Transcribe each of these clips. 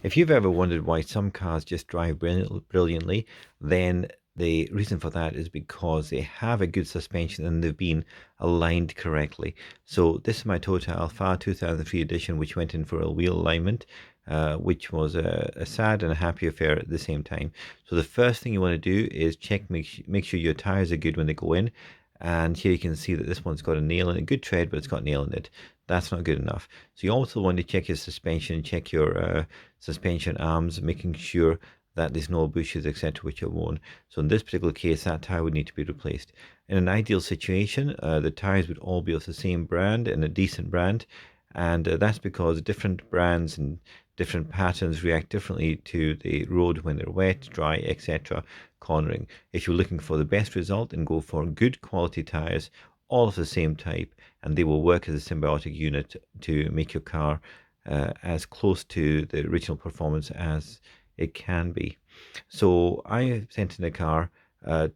If you've ever wondered why some cars just drive brilliantly, then the reason for that is because they have a good suspension and they've been aligned correctly. So this is my Toyota Alphard 2003 edition, which went in for a wheel alignment, which was a sad and a happy affair at the same time. So the first thing you want to do is make sure your tires are good when they go in. And here you can see that this one's got a nail in it, good tread, but it's got a nail in it. That's not good enough. So you also want to check your suspension, check your suspension arms, making sure that there's no bushes, etc., which are worn. So in this particular case, that tire would need to be replaced. In an ideal situation, the tires would all be of the same brand and a decent brand, and that's because different brands and different patterns react differently to the road when they're wet, dry, etc., cornering. If you're looking for the best result, then go for good quality tires, all of the same type, and they will work as a symbiotic unit to make your car as close to the original performance as it can be. So I sent in a car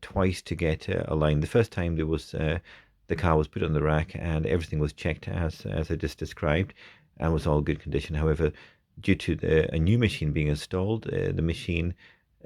twice to get aligned. The first time there was the car was put on the rack and everything was checked as I just described and was all good condition. However, due to a new machine being installed, the machine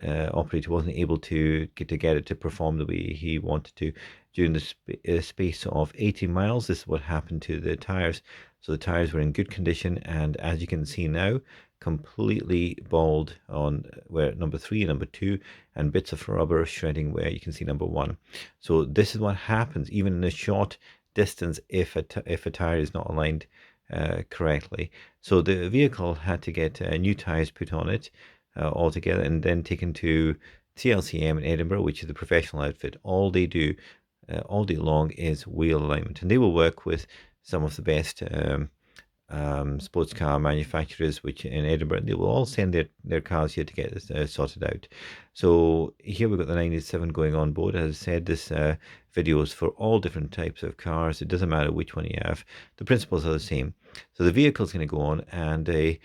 operator wasn't able to get it to perform the way he wanted to. During the space of 80 miles, this is what happened to the tires. So the tires were in good condition, and as you can see now, completely bald on where number 3 and number 2, and bits of rubber shredding where you can see number 1. So this is what happens even in a short distance if a tire is not aligned correctly. So the vehicle had to get new tires put on it altogether and then taken to CLCM in Edinburgh, which is the professional outfit. All they do all day long is wheel alignment, and they will work with some of the best sports car manufacturers, which in Edinburgh, they will all send their cars here to get this sorted out. So here we've got the 987 going on board. As I said, this video is for all different types of cars. It doesn't matter which one you have. The principles are the same. So the vehicle is going to go on, and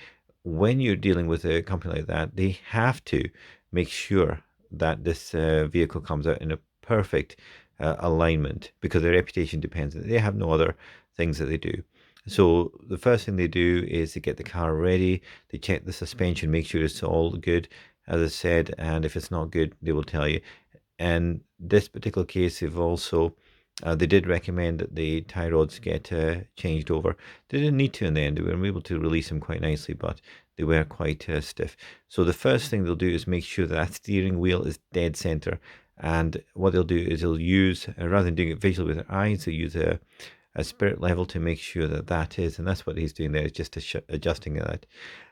when you're dealing with a company like that, they have to make sure that this vehicle comes out in a perfect alignment, because their reputation depends. They have no other things that they do. So the first thing they do is they get the car ready, they check the suspension, make sure it's all good, as I said, and if it's not good, they will tell you. And this particular case, they've also they did recommend that the tie rods get changed over. They didn't need to in the end. They were able to release them quite nicely, but they were quite stiff. So the first thing they'll do is make sure that steering wheel is dead center. And what they'll do is they'll use, rather than doing it visually with their eyes, they'll use a spirit level to make sure that that is, and that's what he's doing there, is just adjusting that.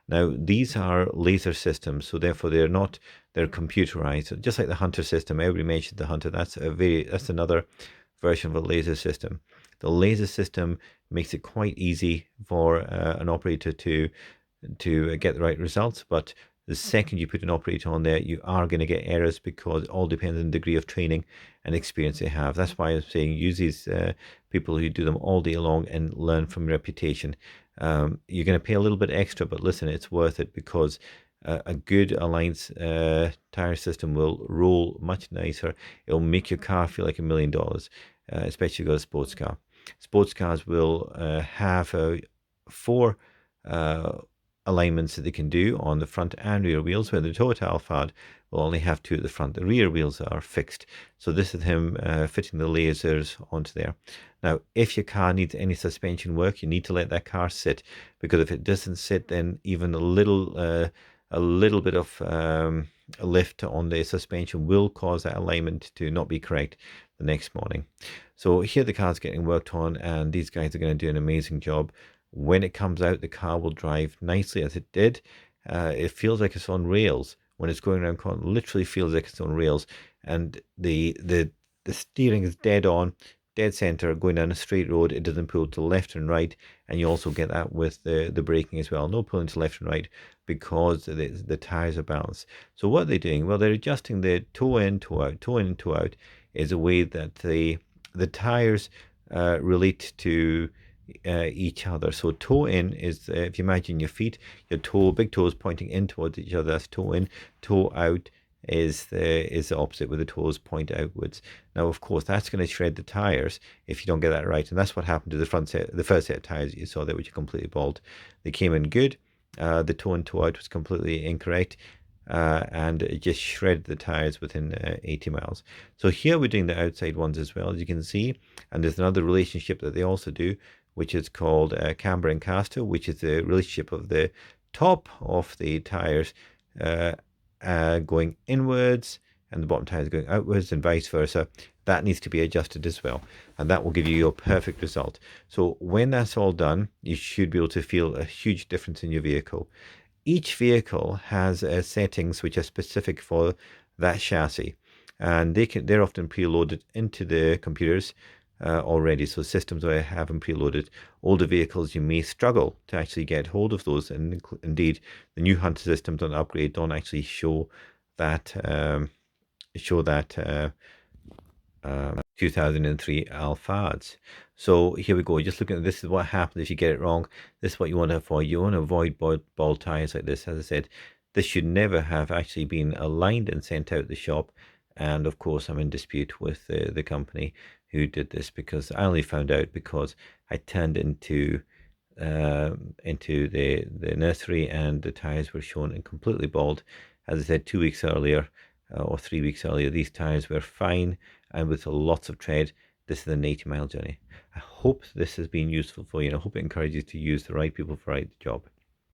Now, these are laser systems, so therefore they're computerized. So just like the Hunter system, everybody mentioned the Hunter, that's another version of a laser system. The laser system makes it quite easy for an operator to get the right results, but the second you put an operator on there, you are going to get errors, because it all depends on the degree of training and experience they have. That's why I'm saying use these people who do them all day long and learn from reputation. You're going to pay a little bit extra, but listen, it's worth it, because a good aligned tire system will roll much nicer. It'll make your car feel like $1 million, especially if you've got a sports car. Sports cars will have 4 alignments that they can do on the front and rear wheels, where the Toyota Alphard will only have 2 at the front. The rear wheels are fixed. So this is him fitting the lasers onto there. Now, if your car needs any suspension work, you need to let that car sit, because if it doesn't sit, then even a little bit of a lift on the suspension will cause that alignment to not be correct the next morning. So here the car's getting worked on, and these guys are going to do an amazing job. When it comes out, the car will drive nicely as it did. It feels like it's on rails. When it's going around corner, literally feels like it's on rails. And the steering is dead on, dead center, going down a straight road. It doesn't pull to left and right. And you also get that with the braking as well. No pulling to left and right, because the tires are balanced. So what are they doing? Well, they're adjusting the toe in, toe out. Toe in and toe out is a way that the tires relate to each other. So toe in is, if you imagine your feet, your big toes pointing in towards each other, that's toe in. Toe out is the opposite, where the toes point outwards. Now, of course, that's going to shred the tires if you don't get that right, and that's what happened to the first set of tires that you saw there, which are completely bald. They came in good. The toe and toe out was completely incorrect, and it just shredded the tires within 80 miles. So here we're doing the outside ones as well, as you can see. And there's another relationship that they also do, which is called camber and caster, which is the relationship of the top of the tires uh, going inwards and the bottom tires going outwards and vice versa. That needs to be adjusted as well, and that will give you your perfect result. So when that's all done, you should be able to feel a huge difference in your vehicle. Each vehicle has settings which are specific for that chassis, and they're often preloaded into the computers already. So systems where I have them preloaded. Older vehicles, you may struggle to actually get hold of those, and indeed, the new Hunter systems on upgrade don't actually show that 2003 Alphards. So here we go. Just looking at this is what happens if you get it wrong. This is what you want to avoid. You want to avoid bald tires like this. As I said, this should never have actually been aligned and sent out the shop. And of course, I'm in dispute with the company who did this, because I only found out because I turned into the nursery and the tires were shown and completely bald. As I said, 2 weeks earlier or 3 weeks earlier, these tires were fine and with lots of tread. This is an 80-mile journey. I hope this has been useful for you, and I hope it encourages you to use the right people for the right job.